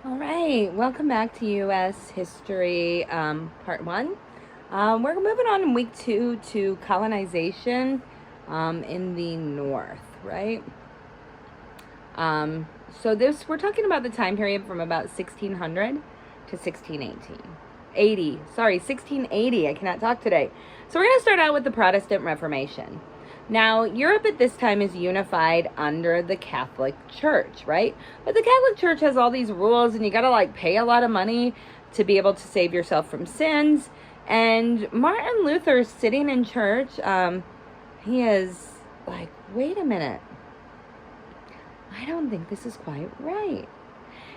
All right, welcome back to U.S. History, Part 1. We're moving on in week 2 to colonization in the North, right? Um, we're talking about the time period from about 1600 to 1618. 1680. I cannot talk today. So we're going to start out with the Protestant Reformation. Now, Europe at this time is unified under the Catholic Church, right? But the Catholic Church has all these rules, and you got to pay a lot of money to be able to save yourself from sins. And Martin Luther, sitting in church, he is like, wait a minute. I don't think this is quite right.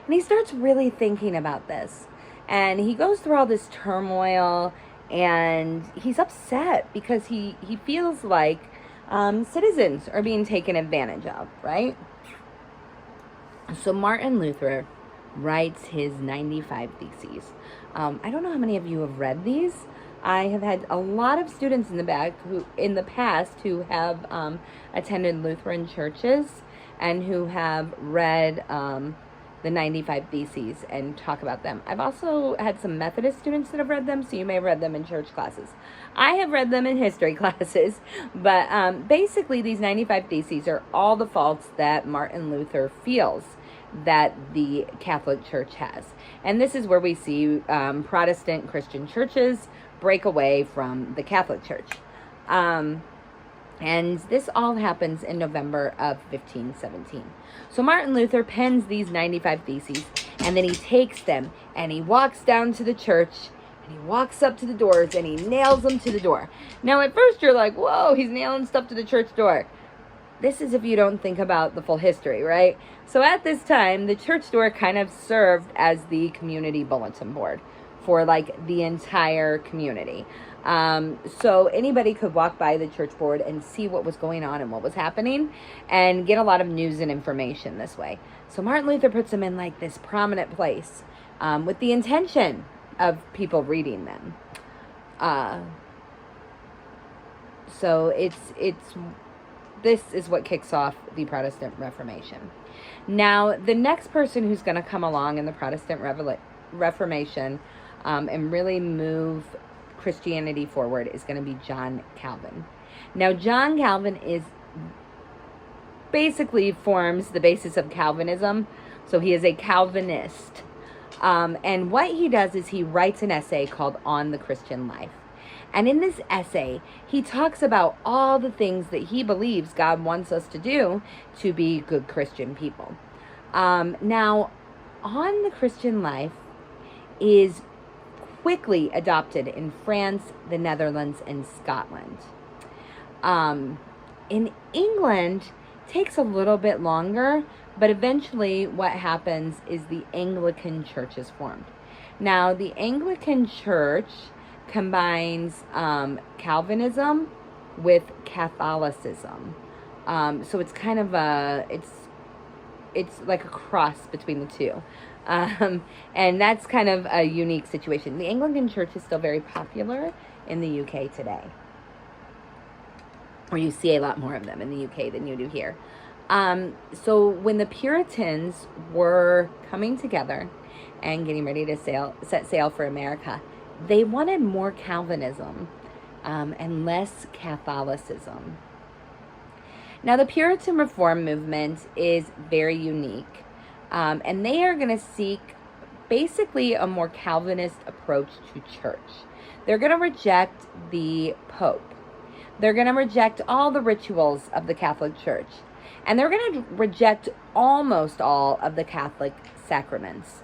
And he starts really thinking about this. And he goes through all this turmoil, and he's upset because he feels like citizens are being taken advantage of, right? So Martin Luther writes his 95 Theses. I don't know how many of you have read these. I have had a lot of students in the past who have attended Lutheran churches and who have read the 95 Theses and talk about them. I've also had some Methodist students that have read them, so you may have read them in church classes. I have read them in history classes, but basically these 95 Theses are all the faults that Martin Luther feels that the Catholic Church has. And this is where we see Protestant Christian churches break away from the Catholic Church. And this all happens in November of 1517. So Martin Luther pens these 95 Theses, and then he takes them and he walks down to the church, and he walks up to the doors and he nails them to the door. Now at first you're like, whoa, he's nailing stuff to the church door. This is if you don't think about the full history, right? So at this time, the church door kind of served as the community bulletin board for the entire community. So anybody could walk by the church board and see what was going on and what was happening and get a lot of news and information this way. So Martin Luther puts them in this prominent place with the intention of people reading them. So this is what kicks off the Protestant Reformation. Now, the next person who's going to come along in the Protestant Reformation and really move Christianity forward is going to be John Calvin. Now, John Calvin basically forms the basis of Calvinism, so he is a Calvinist. And what he does is he writes an essay called On the Christian Life. And in this essay, he talks about all the things that he believes God wants us to do to be good Christian people. Now, On the Christian Life is quickly adopted in France, the Netherlands, and Scotland. In England, takes a little bit longer, but eventually what happens is the Anglican Church is formed. Now, the Anglican Church combines Calvinism with Catholicism. So it's kind of it's like a cross between the two. And that's kind of a unique situation. The Anglican Church is still very popular in the UK today. Or you see a lot more of them in the UK than you do here. So when the Puritans were coming together and getting ready to set sail for America, they wanted more Calvinism and less Catholicism. Now, the Puritan Reform movement is very unique, and they are going to seek basically a more Calvinist approach to church. They're going to reject the Pope. They're going to reject all the rituals of the Catholic Church, and they're going to reject almost all of the Catholic sacraments.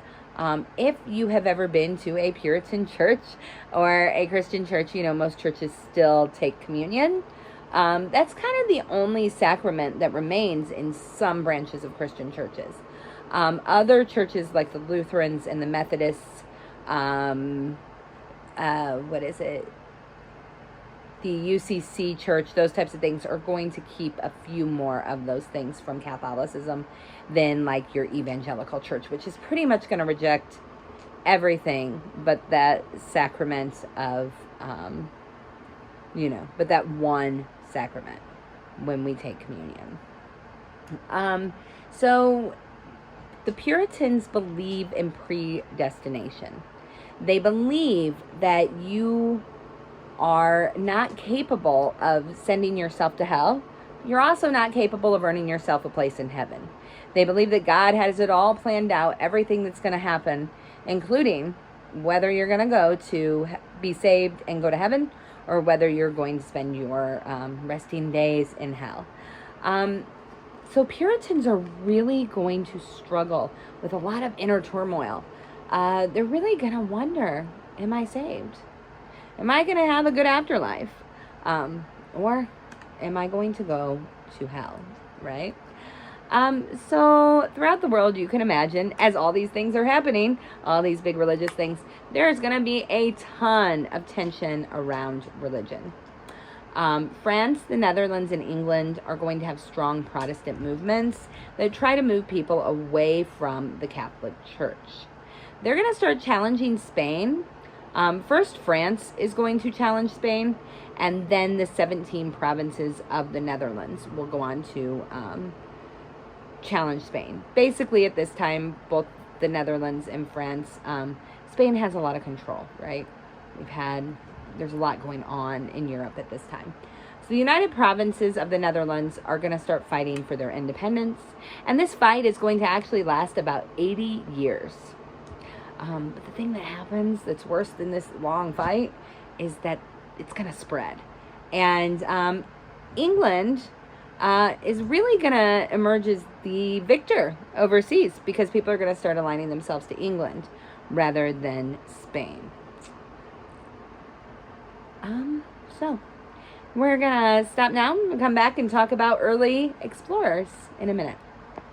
If you have ever been to a Puritan church or a Christian church, most churches still take communion. That's kind of the only sacrament that remains in some branches of Christian churches. Other churches like the Lutherans and the Methodists, the UCC church, those types of things are going to keep a few more of those things from Catholicism than your evangelical church, which is pretty much going to reject everything but that sacrament of, but that one sacrament when we take communion. So The Puritans believe in predestination. They believe that you are not capable of sending yourself to hell. You're also not capable of earning yourself a place in heaven. They believe that God has it all planned out, everything that's going to happen, including whether you're going to go to be saved and go to heaven, or whether you're going to spend your resting days in hell. So Puritans are really going to struggle with a lot of inner turmoil. They're really going to wonder, am I saved? Am I going to have a good afterlife? Or am I going to go to hell, right? So throughout the world, you can imagine, as all these things are happening, all these big religious things, there's going to be a ton of tension around religion. France, the Netherlands, and England are going to have strong Protestant movements that try to move people away from the Catholic Church. They're going to start challenging Spain. First, France is going to challenge Spain, and then the 17 provinces of the Netherlands will go on to challenge Spain. Basically, at this time, both the Netherlands and France, Spain has a lot of control, right? There's a lot going on in Europe at this time. So the United Provinces of the Netherlands are going to start fighting for their independence, and this fight is going to actually last about 80 years. But the thing that happens that's worse than this long fight is that it's going to spread. And England is really going to emerge as the victor overseas, because people are going to start aligning themselves to England rather than Spain. So we're going to stop now and come back and talk about early explorers in a minute.